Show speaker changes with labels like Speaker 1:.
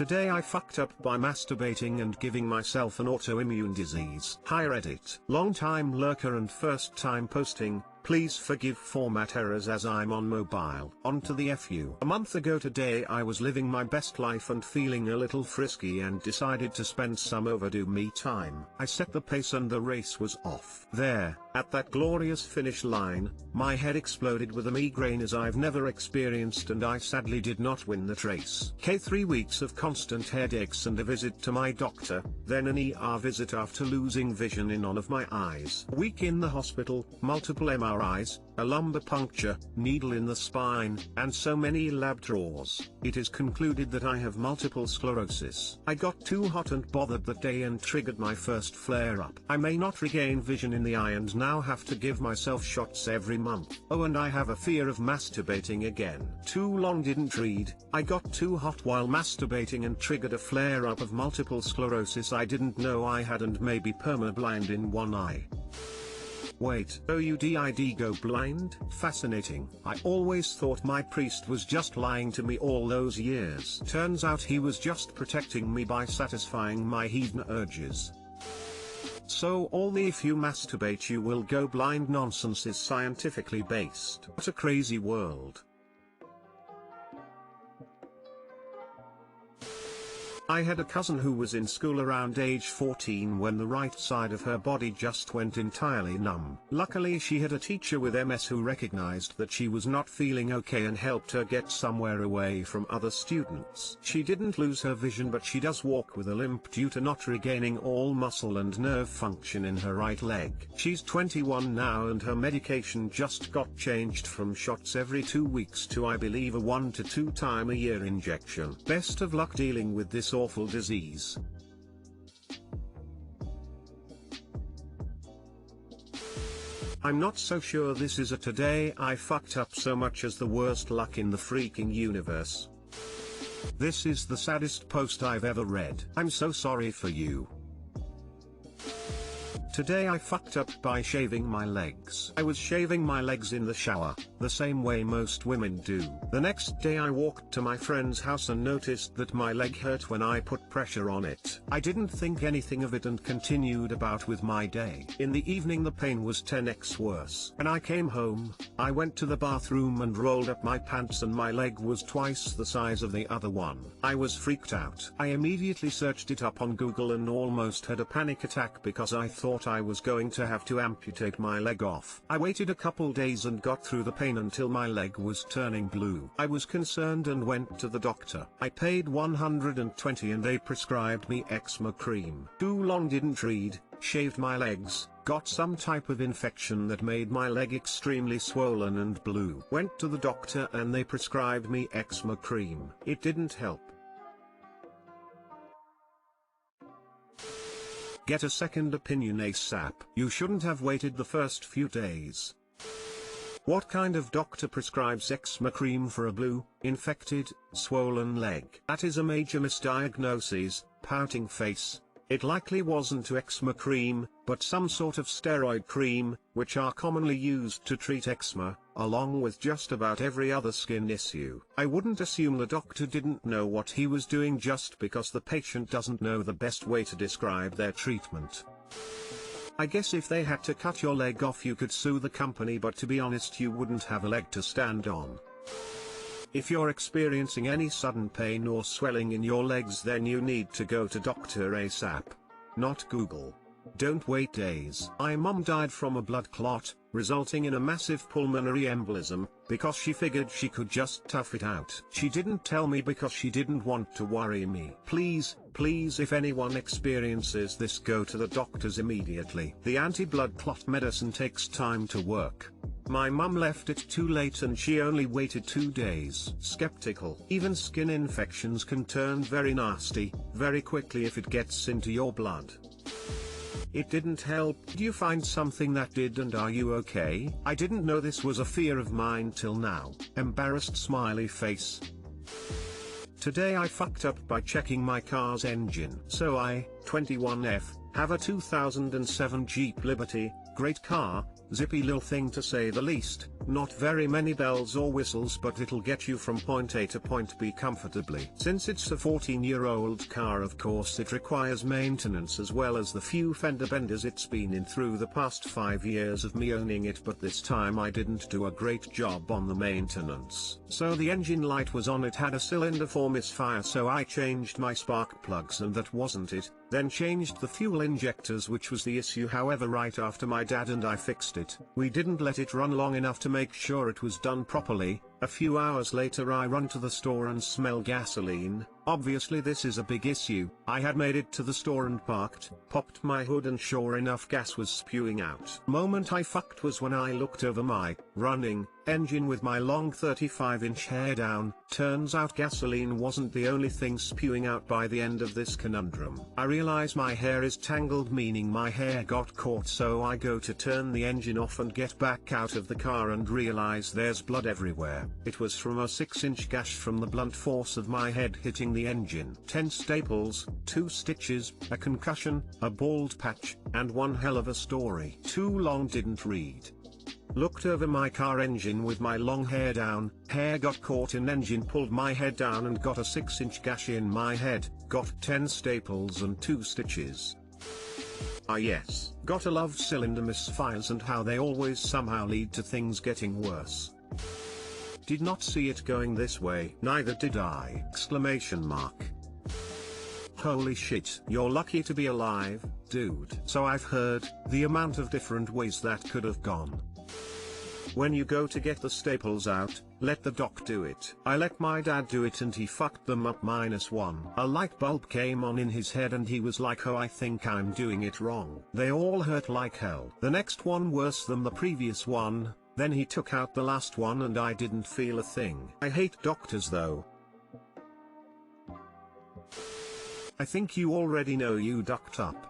Speaker 1: Today I fucked up by masturbating and giving myself an autoimmune disease. Hi Reddit. Long time lurker and first time posting, please forgive format errors as I'm on mobile. On to the FU. A month ago today I was living my best life and feeling a little frisky and decided to spend some overdue me time. I set the pace and the race was off. There, at that glorious finish line, my head exploded with a migraine as I've never experienced and I sadly did not win that race. 3 weeks of constant headaches and a visit to my doctor, then an ER visit after losing vision in one of my eyes. A week in the hospital, multiple MRIs, a lumbar puncture, needle in the spine, and so many lab draws. It is concluded that I have multiple sclerosis. I got too hot and bothered that day and triggered my first flare-up. I may not regain vision in the eye and now have to give myself shots every month. Oh, and I have a fear of masturbating again. Too long didn't read. I got too hot while masturbating and triggered a flare-up of multiple sclerosis I didn't know I had and may be perma-blind in one eye. Wait, OUDID go blind? Fascinating. I always thought my priest was just lying to me all those years. Turns out he was just protecting me by satisfying my heathen urges. So all the if you masturbate you will go blind nonsense is scientifically based. What a crazy world. I had a cousin who was in school around age 14 when the right side of her body just went entirely numb. Luckily she had a teacher with MS who recognized that she was not feeling okay and helped her get somewhere away from other students. She didn't lose her vision but she does walk with a limp due to not regaining all muscle and nerve function in her right leg. She's 21 now and her medication just got changed from shots every 2 weeks to I believe a 1 to 2 time a year injection. Best of luck dealing with this awful disease. I'm not so sure this is a today I fucked up so much as the worst luck in the freaking universe. This is the saddest post I've ever read. I'm so sorry for you. Today I fucked up by shaving my legs. I was shaving my legs in the shower, the same way most women do. The next day I walked to my friend's house and noticed that my leg hurt when I put pressure on it. I didn't think anything of it and continued about with my day. In the evening the pain was 10x worse. When I came home, I went to the bathroom and rolled up my pants and my leg was twice the size of the other one. I was freaked out. I immediately searched it up on Google and almost had a panic attack because I thought I was going to have to amputate my leg off. I waited a couple days and got through the pain until my leg was turning blue. I was concerned and went to the doctor. I paid $120 and they prescribed me eczema cream. Too long didn't read, shaved my legs, got some type of infection that made my leg extremely swollen and blue. Went to the doctor and they prescribed me eczema cream. It didn't help. Get a second opinion ASAP. You shouldn't have waited the first few days. What kind of doctor prescribes eczema cream for a blue, infected, swollen leg? That is a major misdiagnosis. Pouting face. It likely wasn't eczema cream, but some sort of steroid cream, which are commonly used to treat eczema, along with just about every other skin issue. I wouldn't assume the doctor didn't know what he was doing just because the patient doesn't know the best way to describe their treatment. I guess if they had to cut your leg off you could sue the company, but to be honest you wouldn't have a leg to stand on. If you're experiencing any sudden pain or swelling in your legs then you need to go to doctor ASAP. Not Google. Don't wait days. My mom died from a blood clot, resulting in a massive pulmonary embolism, because she figured she could just tough it out. She didn't tell me because she didn't want to worry me. Please, if anyone experiences this go to the doctors immediately. The anti-blood clot medicine takes time to work. My mum left it too late and she only waited 2 days. Skeptical. Even skin infections can turn very nasty, very quickly if it gets into your blood. It didn't help. Did you find something that did and are you okay? I didn't know this was a fear of mine till now. Embarrassed smiley face. Today I fucked up by checking my car's engine. So I, 21F, have a 2007 Jeep Liberty, great car, zippy little thing to say the least, not very many bells or whistles, but it'll get you from point A to point B comfortably. Since it's a 14-year-old car, of course it requires maintenance as well as the few fender benders it's been in through the past 5 years of me owning it, but this time I didn't do a great job on the maintenance. So the engine light was on, it had a cylinder 4 misfire, so I changed my spark plugs and that wasn't it, then changed the fuel injectors, which was the issue. However, right after my dad and I fixed it, we didn't let it run long enough to make sure it was done properly. A few hours later I run to the store and smell gasoline. Obviously this is a big issue. I had made it to the store and parked, popped my hood, and sure enough gas was spewing out. Moment I fucked was when I looked over my running engine with my long 35-inch hair down. Turns out gasoline wasn't the only thing spewing out by the end of this conundrum. I realize my hair is tangled, meaning my hair got caught, so I go to turn the engine off and get back out of the car and realize there's blood everywhere. It was from a 6-inch gash from the blunt force of my head hitting the engine. 10 staples, 2 stitches, a concussion, a bald patch, and one hell of a story. Too long, didn't read. Looked over my car engine with my long hair down, hair got caught in engine, pulled my head down and got a 6-inch gash in my head, got 10 staples and 2 stitches. Ah yes, gotta love cylinder misfires and how they always somehow lead to things getting worse. Did not see it going this way. Neither did I! Exclamation mark. Holy shit, you're lucky to be alive, dude. So I've heard, the amount of different ways that could have gone. When you go to get the staples out, let the doc do it. I let my dad do it and he fucked them up -1. A light bulb came on in his head and he was like, oh, I think I'm doing it wrong. They all hurt like hell. The next one worse than the previous one, then he took out the last one and I didn't feel a thing. I hate doctors though. I think you already know you ducked up.